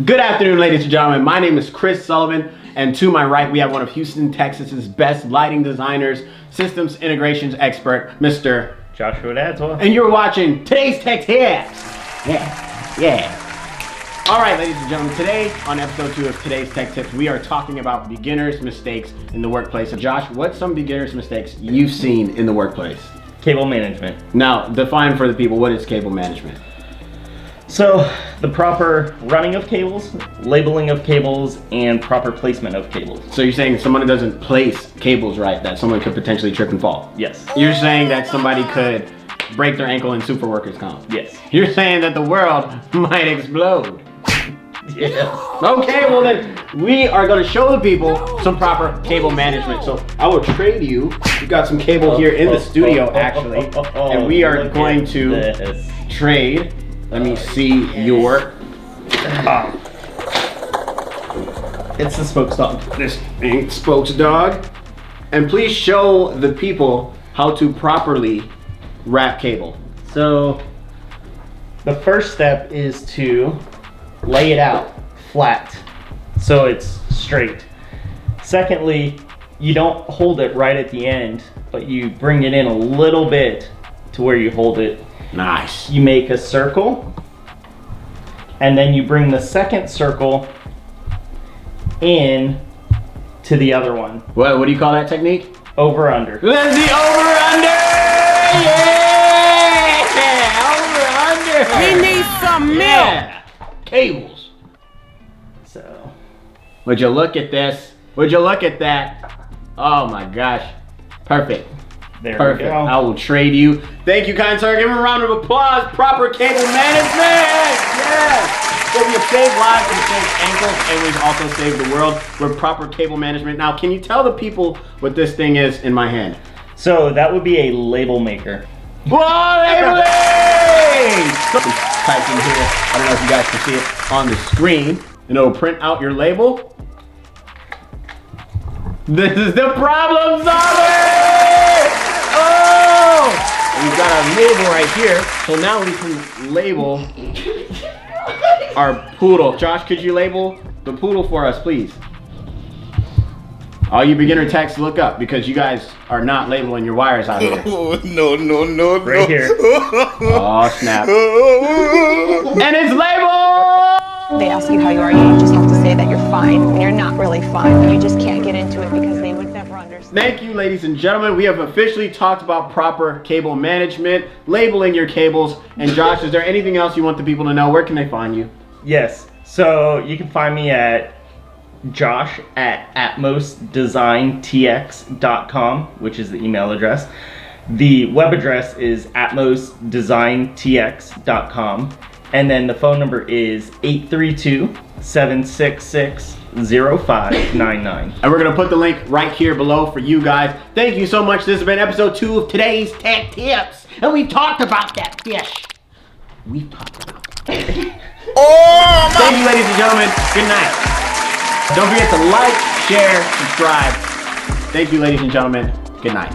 Good afternoon, ladies and gentlemen. My name is Chris Sullivan, and to my right, we have one of Houston, Texas's best lighting designers, systems integrations expert, Mr. Joshua Dadswell. And you're watching Today's Tech Tips. Yeah. All right, ladies and gentlemen, today on episode 2 of Today's Tech Tips, we are talking about beginners' mistakes in the workplace. So Josh, what's some beginners' mistakes you've seen in the workplace? Cable management. Now, define for the people, what is cable management? So, the proper running of cables, labeling of cables, and proper placement of cables. So you're saying someone who doesn't place cables right, that someone could potentially trip and fall? Yes. You're saying that somebody could break their ankle in super workers comp? Yes. You're saying that the world might explode? Yes. Okay, well then, we are going to show the people some proper cable management. So I will trade you. We've got some cable here in the studio, actually. And we are going to trade. Let me see your... It's the spokes dog. This ain't spokes dog. And please show the people how to properly wrap cable. So, the first step is to lay it out flat so it's straight. Secondly, you don't hold it right at the end, but you bring it in a little bit to where you hold it. Nice. You make a circle, and then you bring the second circle in to the other one. What do you call that technique? Over under. That's the over under! Yeah! Over under! He needs some milk! Yeah! Cables. So, Would you look at this? Would you look at that? Oh my gosh. Perfect. there Perfect. we go. I will trade you. Thank you, kind sir. Give him a round of applause. Proper cable management. Yes. So we have saved lives, we've saved ankles, and we've also saved the world with proper cable management. Now, can you tell the people what this thing is in my hand? So that would be a label maker. Whoa, labeling! Something typed in here. I don't know if you guys can see it on the screen. And it'll print out your label. This is the problem solver! Oh! And we've got our label right here. So now we can label our poodle. Josh, could you label the poodle for us, please? All you beginner techs, look up because you guys are not labeling your wires out here. Oh, no. Right here. Oh, snap. And it's labeled! They ask you how you are, you just have to say that you're fine when you're not really fine, but you just can't get into it because they would never understand. Thank you, ladies and gentlemen. We have officially talked about proper cable management, labeling your cables. And Josh, is there anything else you want the people to know? Where can they find you? Yes. So you can find me at josh@atmosdesigntx.com, which is the email address. The web address is atmosdesigntx.com. And then the phone number is 832-766-0599. And we're going to put the link right here below for you guys. Thank you so much. This has been episode 2 of Today's Tech Tips. And we talked about that fish. We've talked about it. Oh, Thank you, ladies and gentlemen. Good night. Don't forget to like, share, subscribe. Thank you, ladies and gentlemen. Good night.